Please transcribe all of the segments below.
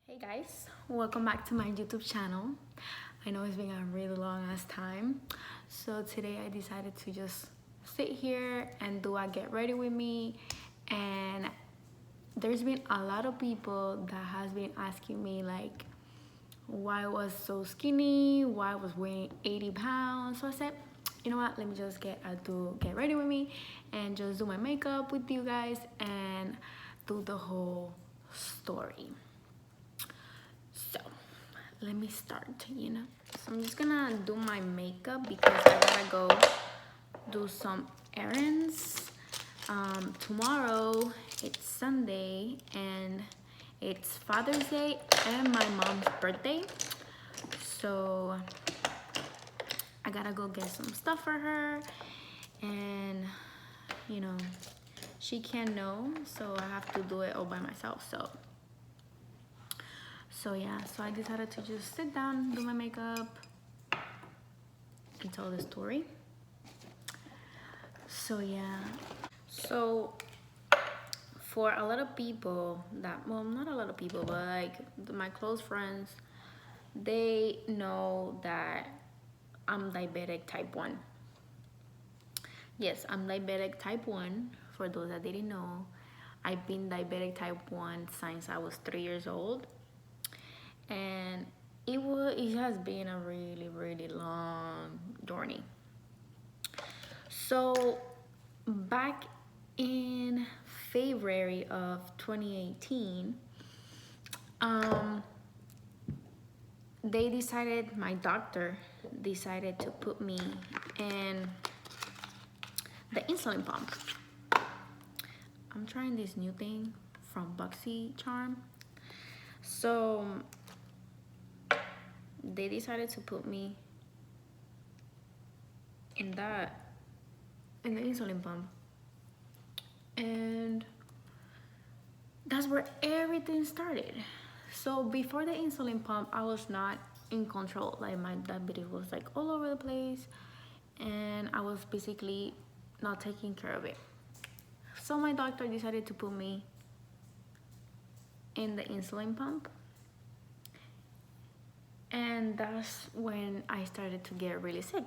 Hey guys, welcome back to my YouTube channel. I know it's been a really long ass time, so today I decided to just sit here and do a get ready with me. And there's been a lot of people that has been asking me like why I was so skinny, why I was weighing 80 pounds. So I said, you know what, let me just get ready with me and just do my makeup with you guys and do the whole story. So let me start. So I'm just gonna do my makeup because I gotta go do some errands. Tomorrow it's Sunday and it's Father's Day and my mom's birthday. So I gotta go get some stuff for her, and she can't know, so I have to do it all by myself. So yeah, so I decided to just sit down, do my makeup, and tell the story. So yeah, so for a lot of people well, not a lot of people, but like my close friends, they know that I'm diabetic type 1. Yes, I'm diabetic type 1. For those that didn't know, I've been diabetic type 1 since I was 3 years old. And it has been a really long journey. So back in February of 2018, my doctor decided to put me in the insulin pump. I'm trying this new thing from Charm. So they decided to put me in the insulin pump, and that's where everything started. So before the insulin pump, I was not in control. Like my diabetes was like all over the place, and I was basically not taking care of it. So my doctor decided to put me in the insulin pump, and that's when I started to get really sick.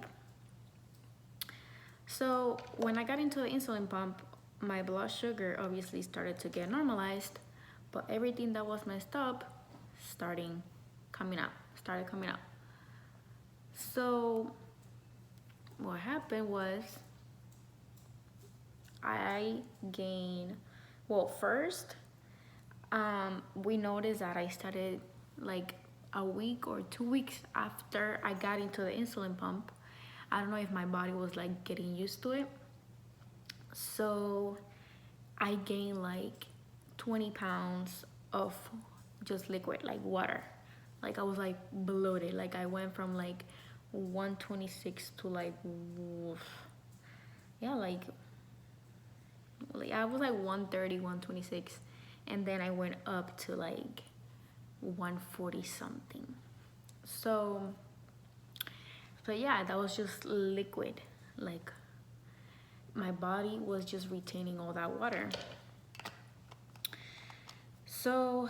So when I got into the insulin pump, my blood sugar obviously started to get normalized, but everything that was messed up started coming out. So what happened was I gained, well, first, we noticed that I started like a week or 2 weeks after I got into the insulin pump. I don't know if my body was like getting used to it. So I gained like 20 pounds of just liquid, like water. Like I was like bloated. Like I went from like 126 to like, yeah, like I was like 130, 126. And then I went up to like 140 something. So yeah, that was just liquid. Like my body was just retaining all that water. So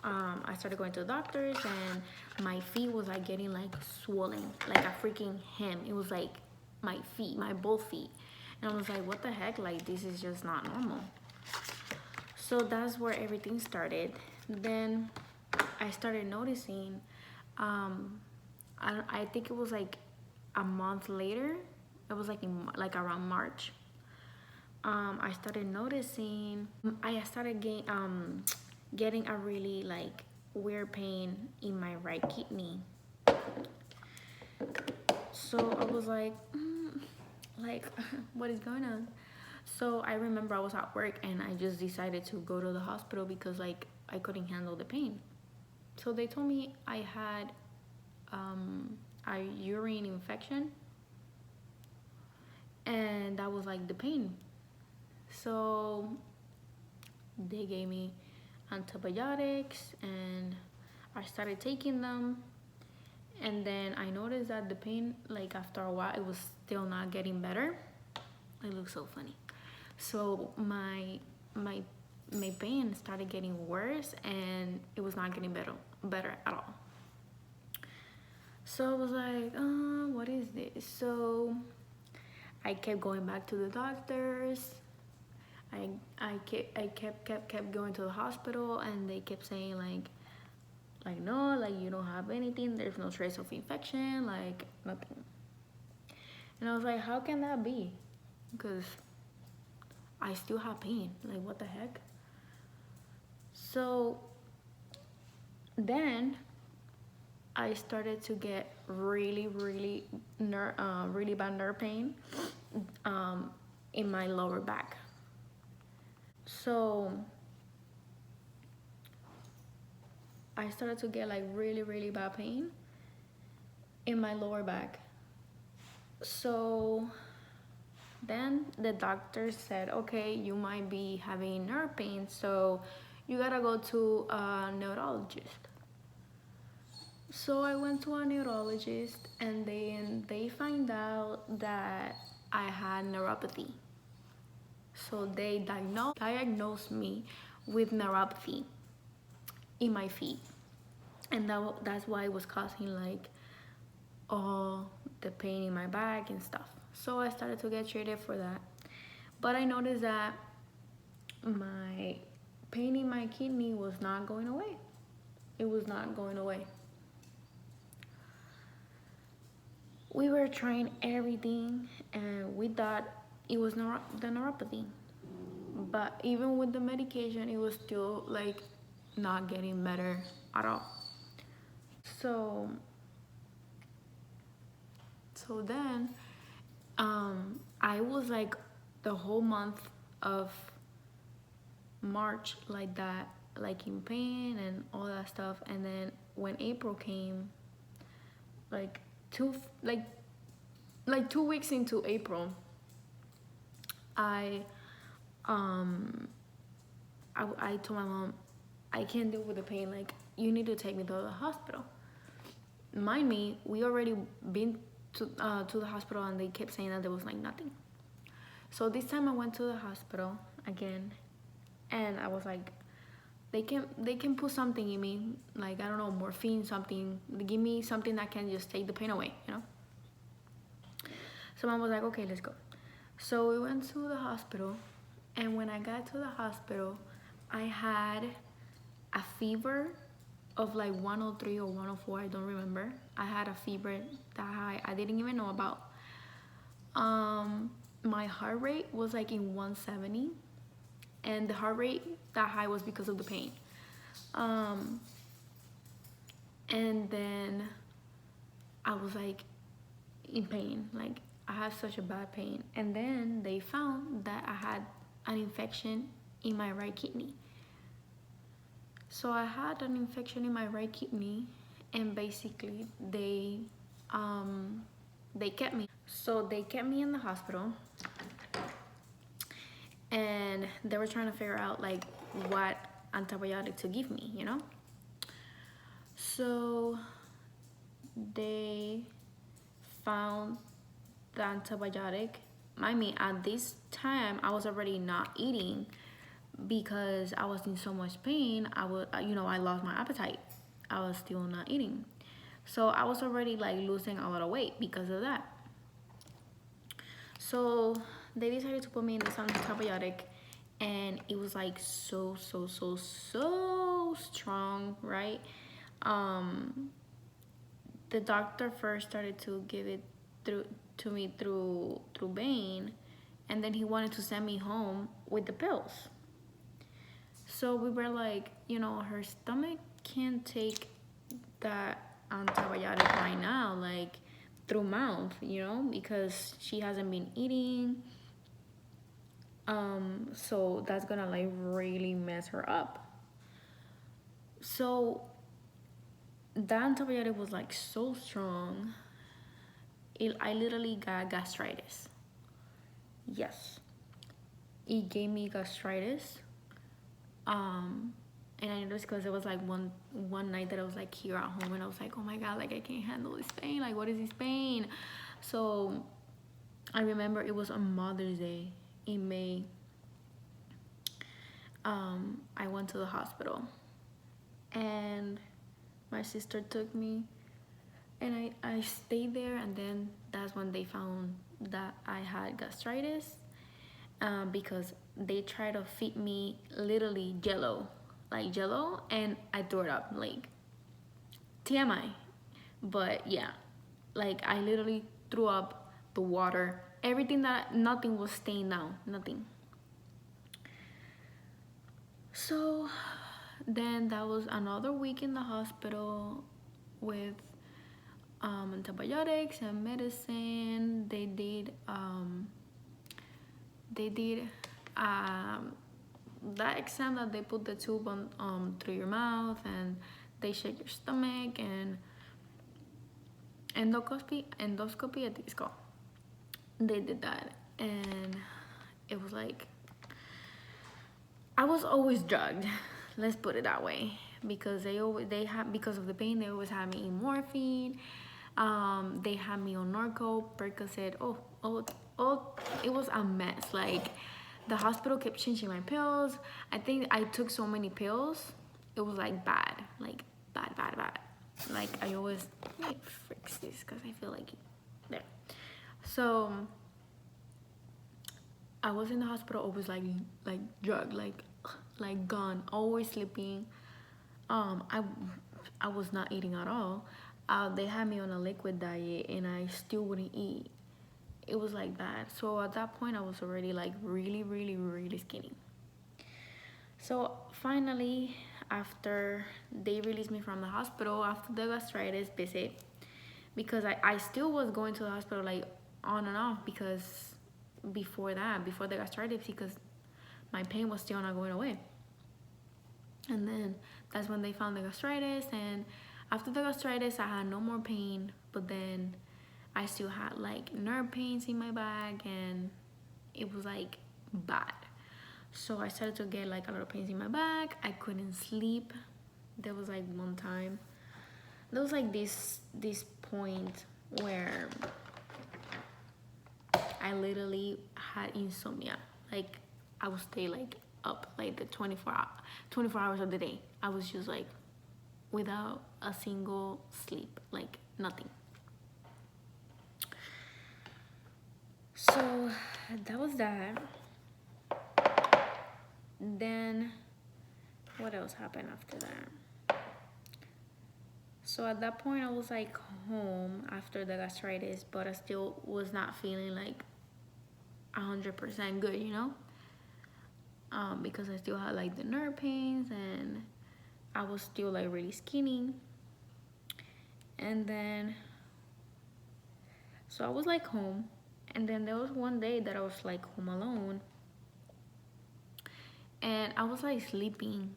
I started going to the doctors, and my feet was like getting like swollen, like a freaking hem. It was like my feet, my both feet. And I was like, what the heck? Like, this is just not normal. So that's where everything started. Then I started noticing, I think it was like a month later. It was like around March. I started noticing, I started getting a really like weird pain in my right kidney. So I was like, what is going on? So I remember I was at work and I just decided to go to the hospital because like I couldn't handle the pain. So they told me I had a urine infection, and that was like the pain. So they gave me antibiotics and I started taking them, and then I noticed that the pain, like after a while, it was still not getting better. It looks so funny. So my my pain started getting worse, and it was not getting better at all. So I was like, what is this? So I kept going back to the doctors. I kept going to the hospital, and they kept saying like no, like you don't have anything, there's no trace of infection, like nothing. And I was like, how can that be? Because I still have pain, like what the heck? So then I started to get really bad nerve pain in my lower back. So I started to get like really bad pain in my lower back. So then the doctor said, okay, you might be having nerve pain, so you gotta go to a neurologist. So I went to a neurologist, and then they find out that I had neuropathy. So they diagnosed me with neuropathy in my feet, and that's why it was causing like all the pain in my back and stuff. So I started to get treated for that, but I noticed that my pain in my kidney was not going away. It was not going away. We were trying everything, and we thought it was the neuropathy, but even with the medication, it was still like not getting better at all. So then I was like the whole month of March like that, like in pain and all that stuff. And then when April came, like 2 weeks into April, I told my mom, I can't deal with the pain, like you need to take me to the hospital. Mind me, we already been to the hospital, and they kept saying that there was like nothing. So this time I went to the hospital again, and I was like, they can put something in me, like I don't know, morphine, something. They give me something that can just take the pain away, you know. So mom was like, okay, let's go. So we went to the hospital, and when I got to the hospital, I had a fever of like 103 or 104, I don't remember. I had a fever that high, I didn't even know about. My heart rate was like in 170, and the heart rate that high was because of the pain. And then I was like in pain, like I had such a bad pain. And then they found that I had an infection in my right kidney. So I had an infection in my right kidney, and basically they kept me. So they kept me in the hospital, and they were trying to figure out like what antibiotic to give me, you know. So they found the antibiotic. Mind me, at this time I was already not eating because I was in so much pain. I lost my appetite. I was still not eating. So I was already like losing a lot of weight because of that. So they decided to put me in this antibiotic, and it was like so strong, right? The doctor first started to give it to me through vein, and then he wanted to send me home with the pills. So we were like, her stomach can't take that antibiotic right now, like through mouth, because she hasn't been eating. So that's gonna like really mess her up. So that antibiotic was like so strong. I literally got gastritis. Yes, it gave me gastritis. And I noticed because it was like one night that I was like here at home, and I was like, oh my god, like I can't handle this pain, like what is this pain? So I remember it was on Mother's Day in May. I went to the hospital, and my sister took me, and I stayed there, and then that's when they found that I had gastritis, because they tried to feed me literally jello, like jello, and I threw it up, like TMI. But yeah, like I literally threw up the water, everything, that nothing was staying down, nothing. So then that was another week in the hospital with antibiotics and medicine. They did that exam that they put the tube on through your mouth, and they shake your stomach, and endoscopy I think it's called. They did that, and it was like I was always drugged, let's put it that way, because they had, because of the pain, they always had me in morphine. They had me on Norco, Percocet. It was a mess. Like, the hospital kept changing my pills. I think I took so many pills. It was like bad, like bad. Like, I always, let me fix this because I feel like there. So I was in the hospital, always like drugged, like gone, always sleeping. I was not eating at all. They had me on a liquid diet, and I still wouldn't eat. It was like that. So at that point, I was already like really skinny. So finally, after they released me from the hospital, after the gastritis visit, because I still was going to the hospital like on and off, because before the gastritis, because my pain was still not going away. And then that's when they found the gastritis, and after the gastritis I had no more pain, but then I still had like nerve pains in my back, and it was like bad. So I started to get like a lot of pains in my back. I couldn't sleep. There was like one time, there was like this point where I literally had insomnia. Like, I would stay like up like the 24 hours of the day. I was just like without a single sleep, like nothing. So that was that. Then what else happened after that? So at that point I was like home after the gastritis, but I still was not feeling like 100% good, you know, because I still had like the nerve pains, and I was still like really skinny. And then so I was like home, and then there was one day that I was like home alone, and I was like sleeping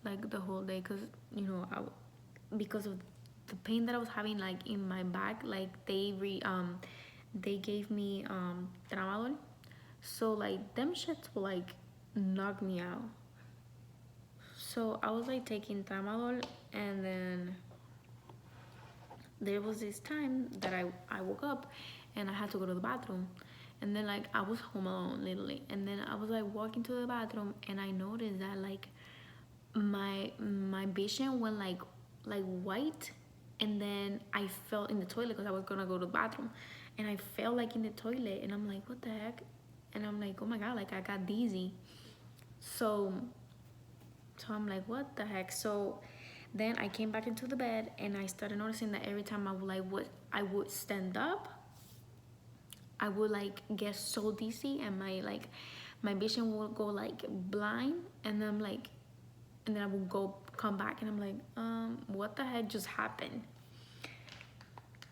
like the whole day, because you know, because of the pain that I was having like in my back, like they gave me tramadol, so like them shits will like knock me out. So I was like taking tramadol, and then there was this time that I woke up, and I had to go to the bathroom, and then like I was home alone literally, and then I was like walking to the bathroom, and I noticed that like my vision went like white, and then I fell in the toilet because I was gonna go to the bathroom, and I fell like in the toilet, and I'm like, what the heck? And I'm like, oh my god, like I got dizzy. So I'm like, what the heck? So then I came back into the bed, and I started noticing that every time I would stand up, I would like get so dizzy, and my vision would go like blind, and I'm like, and then I would come back, and I'm like, what the heck just happened?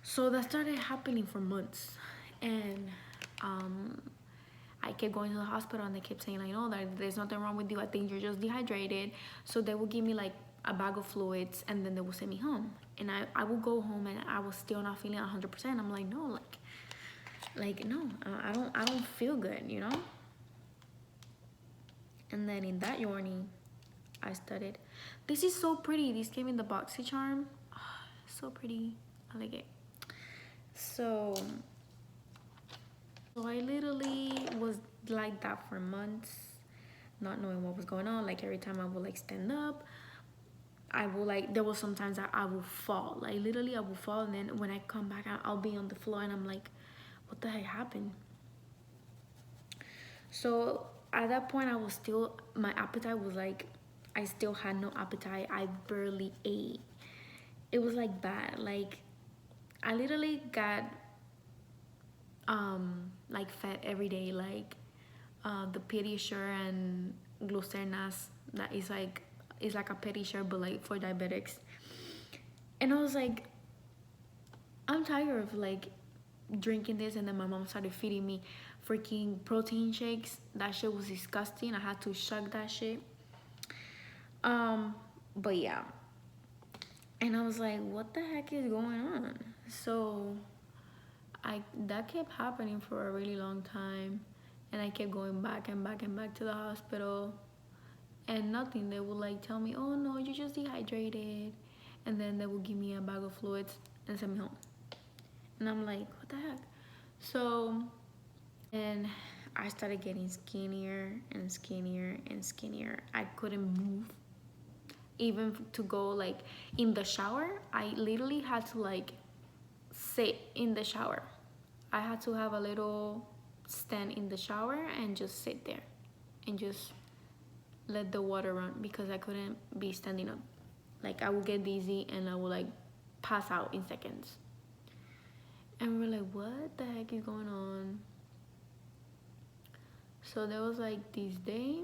So that started happening for months, and I kept going to the hospital, and they kept saying like, no, there's nothing wrong with you. I think you're just dehydrated. So they would give me like a bag of fluids, and then they would send me home. And I would go home, and I was still not feeling 100%. I'm like, no, no, I don't feel good, you know. And then in that journey, I studied. This is so pretty. This came in the BoxyCharm. Oh, so pretty. I like it. So I literally was like that for months. not knowing what was going on. Like every time I would like stand up, I will like, there was sometimes that I will fall, like literally I will fall, and then when I come back I'll be on the floor and I'm like, what the heck happened? So at that point I was still, my appetite was like, I still had no appetite. I barely ate. It was like bad. Like I literally got like fed every day, like the Pediasure and Glucernas, that is like, it's like a Pediasure but like for diabetics. And I was like, I'm tired of like drinking this. And then my mom started feeding me freaking protein shakes. That shit was disgusting. I had to chug that shit. But yeah, and I was like, what the heck is going on? So that kept happening for a really long time, and I kept going back and back and back to the hospital, and nothing. They would like tell me, oh no, you're just dehydrated, and then they would give me a bag of fluids and send me home. And I'm like, what the heck? So, and I started getting skinnier and skinnier and skinnier. I couldn't move. Even to go like in the shower, I literally had to like sit in the shower. I had to have a little stand in the shower and just sit there and just let the water run, because I couldn't be standing up. Like I would get dizzy and I would like pass out in seconds. And we're like, what the heck is going on? So there was like this day.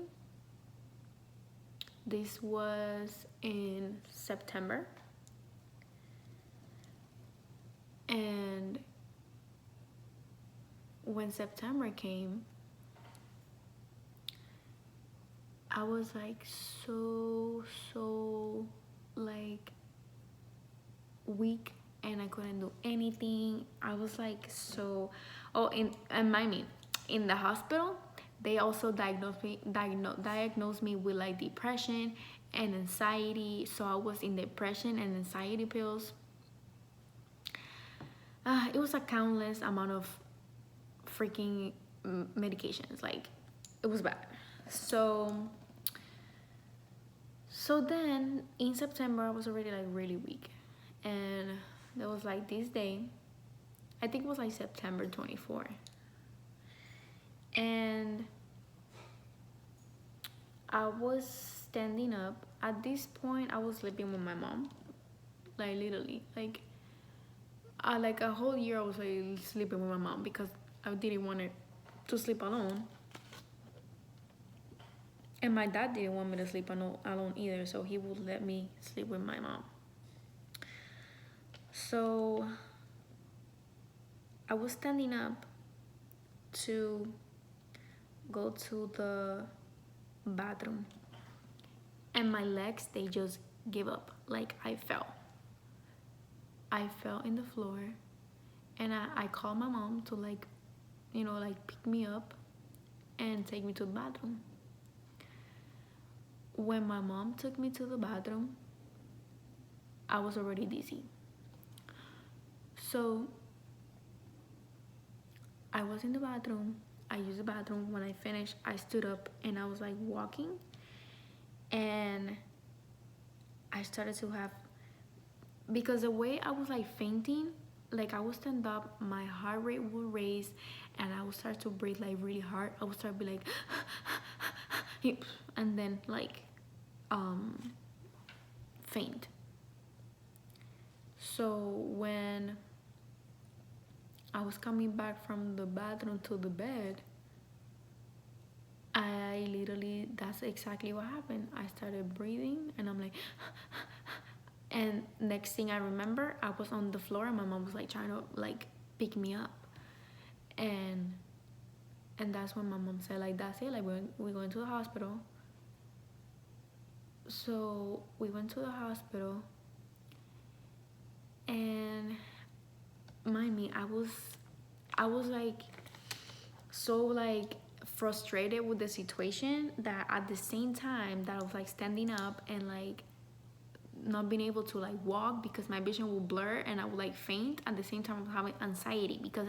This was in September. And when September came, I was like so like weak, and I couldn't do anything. I was like so, oh, and mind me, in the hospital they also diagnosed me with like depression and anxiety. So I was in depression and anxiety pills. It was a countless amount of freaking medications. Like it was bad. So then in September I was already like really weak, and there was like this day, I think it was like September 24th, and I was standing up. At this point I was sleeping with my mom, like literally, like a whole year I was like sleeping with my mom because I didn't want to sleep alone. And my dad didn't want me to sleep alone either, so he would let me sleep with my mom. So I was standing up to go to the bathroom, and my legs, they just gave up. Like I fell in the floor, and I called my mom to like, you know, like pick me up and take me to the bathroom. When my mom took me to the bathroom, I was already dizzy. So I was in the bathroom. I used the bathroom. When I finished, I stood up and I was like walking, and I started to have, because the way I was like fainting, like I would stand up, my heart rate would raise, and I would start to breathe like really hard. I would start to be like and then like faint. So when I was coming back from the bathroom to the bed, I literally, that's exactly what happened. I started breathing and I'm like and next thing I remember, I was on the floor and my mom was like trying to like pick me up, and that's when my mom said like, that's it, like we're going to the hospital. So we went to the hospital, and mind me, I was like so like frustrated with the situation, that at the same time that I was like standing up and like not being able to like walk because my vision would blur and I would like faint, at the same time I was having anxiety because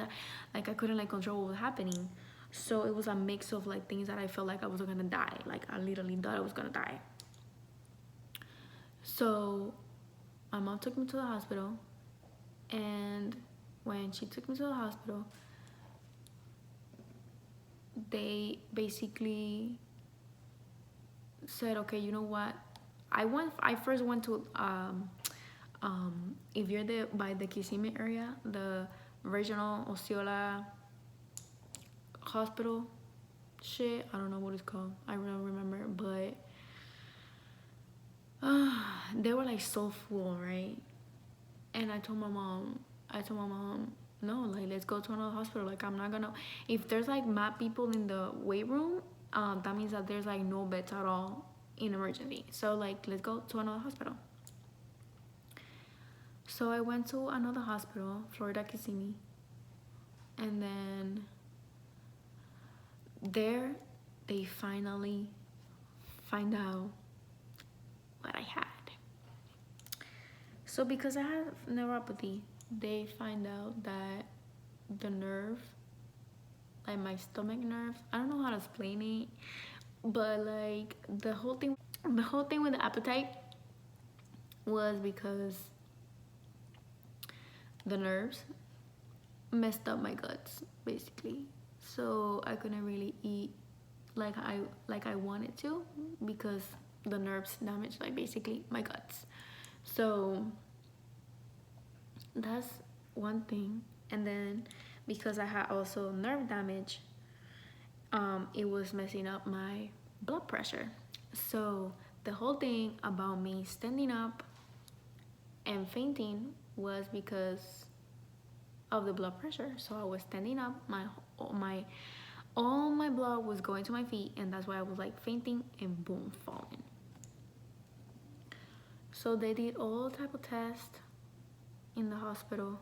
I couldn't like control what was happening. So it was a mix of like things that I felt like I was gonna die. Like I literally thought I was gonna die. So my mom took me to the hospital, and when she took me to the hospital, they basically said, okay, you know what? I first went to if you're by the Kissimmee area, the regional Osceola hospital shit. I don't know what it's called. I don't remember, but they were like so full, right? And I told my mom, no, like let's go to another hospital. Like I'm not gonna. If there's like mad people in the wait room, that means that there's like no beds at all in emergency. So like let's go to another hospital. So I went to another hospital, Florida Kissimmee, and then there they finally find out what I had. So because I have neuropathy, they find out that the nerve, like my stomach nerve, I don't know how to explain it, but like the whole thing with the appetite was because the nerves messed up my guts basically. So I couldn't really eat like I wanted to because the nerves damaged like basically my guts. So that's one thing. And then because I had also nerve damage, it was messing up my blood pressure. So the whole thing about me standing up and fainting was because of the blood pressure. So I was standing up, my all my blood was going to my feet, and that's why I was like fainting and boom, falling. So they did all type of tests in the hospital,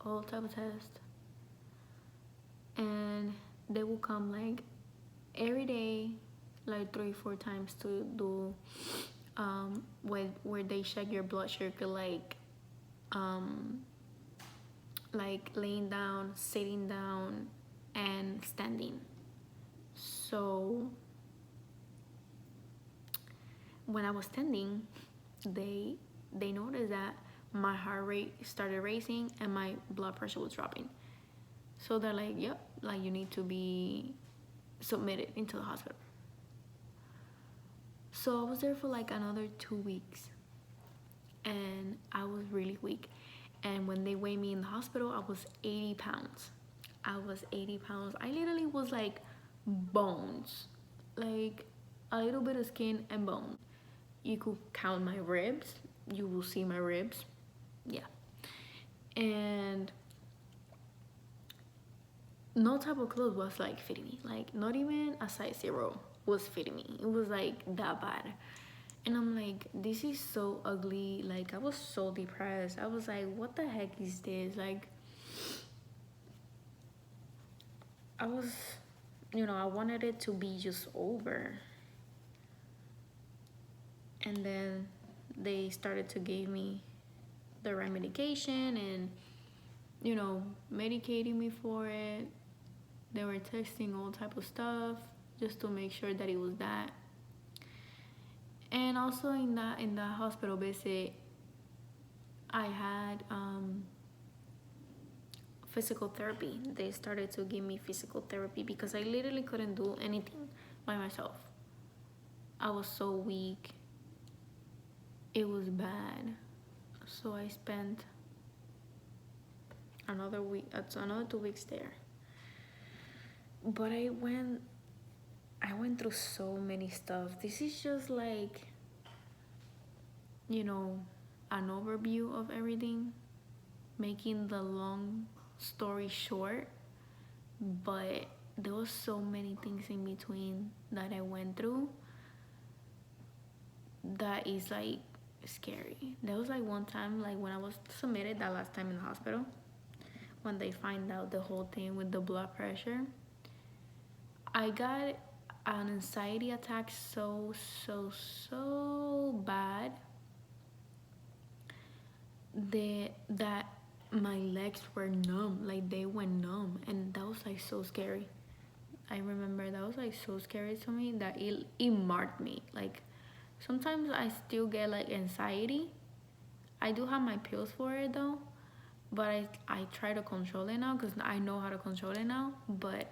all type of tests, and they will come like every day, like 3 4 times to do where they check your blood sugar, like laying down, sitting down, and standing. So when I was standing, they noticed that my heart rate started racing and my blood pressure was dropping. So they're like, yep, like you need to be submitted into the hospital. So I was there for like another 2 weeks, and I was really weak. And when they weighed me in the hospital, I was 80 pounds. I was 80 pounds. I literally was like bones, like a little bit of skin and bone. You could count my ribs. You will see my ribs. Yeah. And no type of clothes was like fitting me. Like not even a size 0 was fitting me. It was like that bad. And I'm like, this is so ugly. Like I was so depressed. I was like, what the heck is this? Like I was, I wanted it to be just over. And then they started to give me the right medication and, medicating me for it. They were testing all type of stuff just to make sure that it was that. And also in the hospital visit, I had physical therapy. They started to give me physical therapy because I literally couldn't do anything by myself. I was so weak. It was bad. So I spent another 2 weeks there. But I went through so many stuff. This is just like, an overview of everything, making the long story short. But there was so many things in between that I went through that is like scary. There was like one time, like when I was submitted that last time in the hospital, when they find out the whole thing with the blood pressure, I got an anxiety attack so bad that my legs were numb, like they went numb, and that was like so scary. I remember that was like so scary to me that it marked me. Like sometimes I still get like anxiety. I do have my pills for it though, but I try to control it now because I know how to control it now. But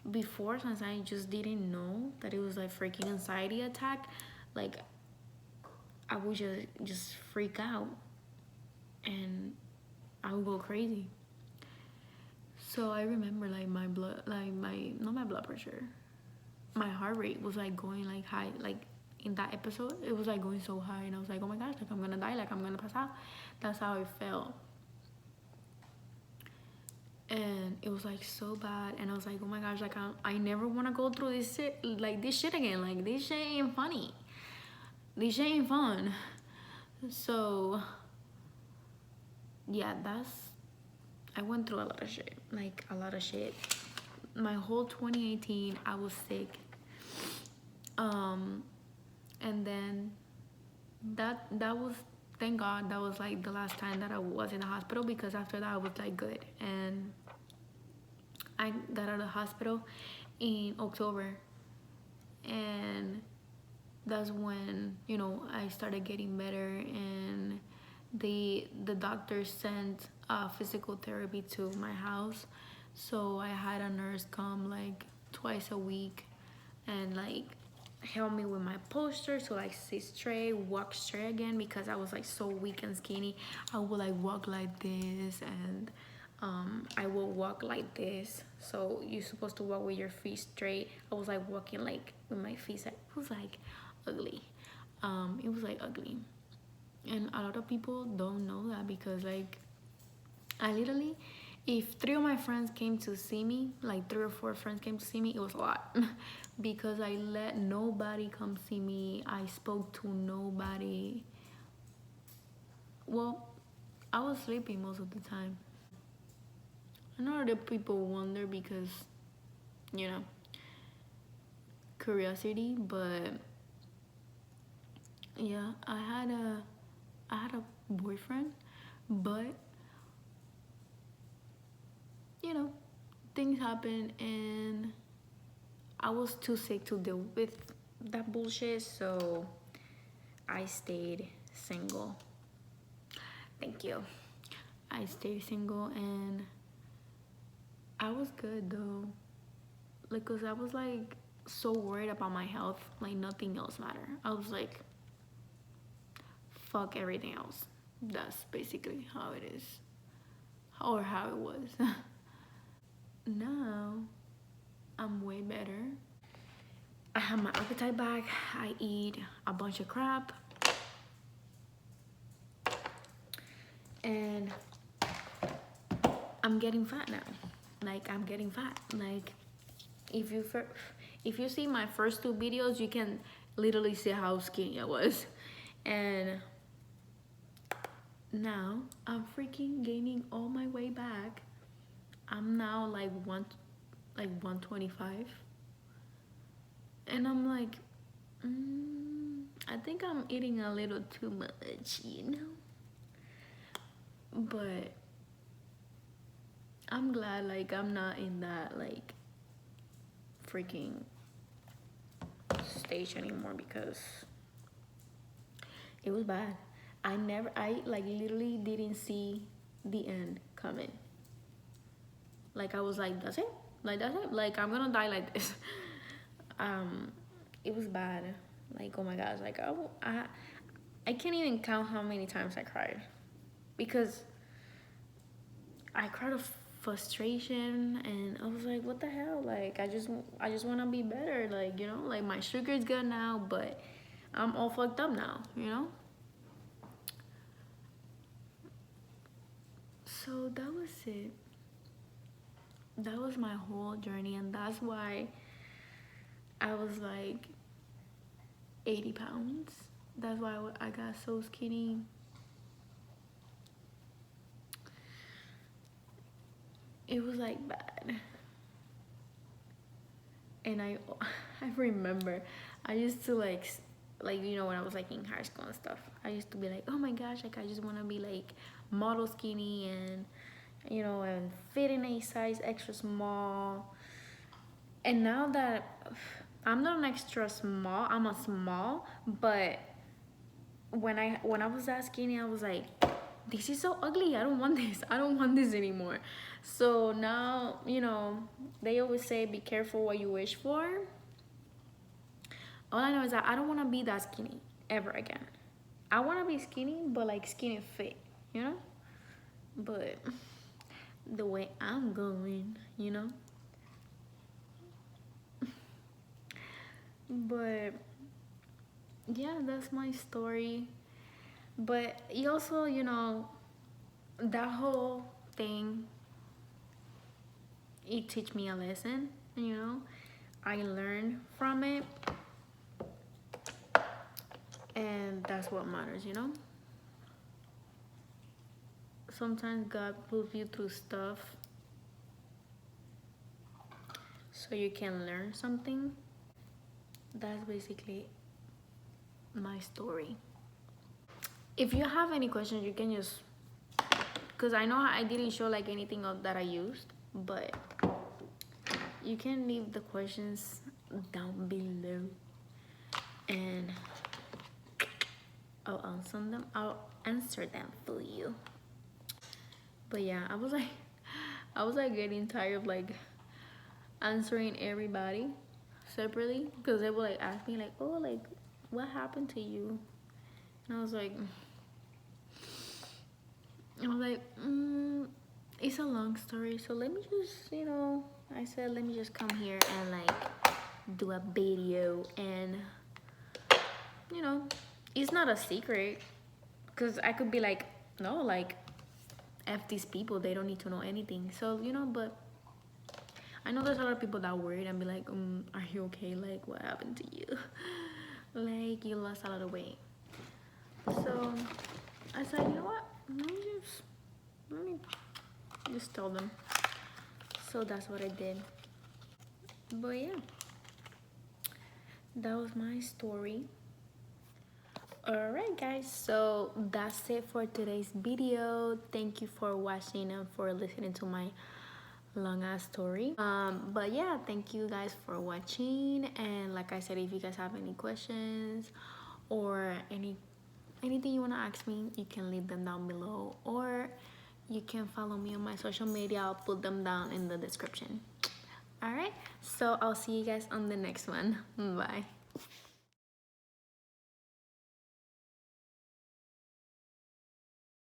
before, since I just didn't know that it was like freaking anxiety attack, like I would just freak out and I would go crazy. So I remember like my blood, like my not my blood pressure, my heart rate was like going like high, like in that episode it was like going so high, and I was like, oh my gosh, like I'm gonna die, like I'm gonna pass out. That's how it felt, and it was like so bad, and I was like, oh my gosh, like I never want to go through this shit, like this shit again, like this shit ain't funny, this shit ain't fun. So yeah, I went through a lot of shit, like a lot of shit. My whole 2018 I was sick, and then that was, thank God, that was like the last time that I was in the hospital, because after that I was like good, and I got out of the hospital in October, and that's when, you know, I started getting better, and the doctor sent physical therapy to my house. So I had a nurse come like twice a week and like help me with my posture to like sit straight, walk straight again, because I was like so weak and skinny. I would like walk like this, and I will walk like this. So you're supposed to walk with your feet straight. I was like walking like with my feet. It was like ugly. It was like ugly, and a lot of people don't know that, because like I literally, if 3 of my friends came to see me, like 3 or 4 friends came to see me, it was a lot. Because I let nobody come see me. I spoke to nobody. Well, I was sleeping most of the time. I know that people wonder because, you know, curiosity, but yeah, I had a boyfriend, but you know, things happen, and I was too sick to deal with that bullshit, so I stayed single. Thank you. I stayed single, and I was good though. Like, cause I was like so worried about my health, like nothing else mattered. I was like, fuck everything else. That's basically how it is, or how it was. Now I'm way better. I have my appetite back. I eat a bunch of crap, and I'm getting fat now. Like I'm getting fat. Like if you see my first 2 videos, you can literally see how skinny I was, and now I'm freaking gaining all my weight back. I'm now like 125, and I'm like, I think I'm eating a little too much, you know. But I'm glad like I'm not in that like freaking stage anymore, because it was bad. I like literally didn't see the end coming. Like I was like, that's it. Like that's it. Like I'm gonna die like this. It was bad. Like oh my gosh. Like I can't even count how many times I cried, because I cried of frustration, and I was like, what the hell? Like I just want to be better. Like, you know, like my sugar's good now, but I'm all fucked up now, you know. So that was it. That was my whole journey, and that's why I was like 80 pounds. That's why I got so skinny. It was like bad. And I remember I used to like like, you know, when I was like in high school and stuff, I used to be like, oh my gosh, like I just want to be like model skinny and, you know, and fit in a size extra small. And now that I'm not an extra small, I'm a small, but when I was that skinny, I was like, this is so ugly, I don't want this, I don't want this anymore. So now, you know, they always say be careful what you wish for. All I know is that I don't want to be that skinny ever again. I want to be skinny, but like skinny fit, you know? But the way I'm going, you know? But yeah, that's my story. But you also, you know, that whole thing, it teach me a lesson, you know? I learned from it. And that's what matters, you know? Sometimes God puts you through stuff so you can learn something. That's basically my story. If you have any questions, you can just, because I know I didn't show like anything of that I used, but you can leave the questions down below and I'll answer them for you. But yeah, I was like getting tired of like answering everybody separately, because they would like ask me like, oh, like what happened to you, and I was like it's a long story, so let me just, you know, I said let me just come here and like do a video. And you know, it's not a secret, because I could be like, no, like F these people, they don't need to know anything. So, you know, but I know there's a lot of people that worried and be like, are you okay? Like, what happened to you? Like, you lost a lot of weight. So I said, you know what? Let me just tell them. So that's what I did. But yeah, that was my story. Alright guys, so that's it for today's video. Thank you for watching and for listening to my long ass story. But yeah, thank you guys for watching. And like I said, if you guys have any questions or anything you want to ask me, you can leave them down below, or you can follow me on my social media. I'll put them down in the description. Alright, so I'll see you guys on the next one. Bye.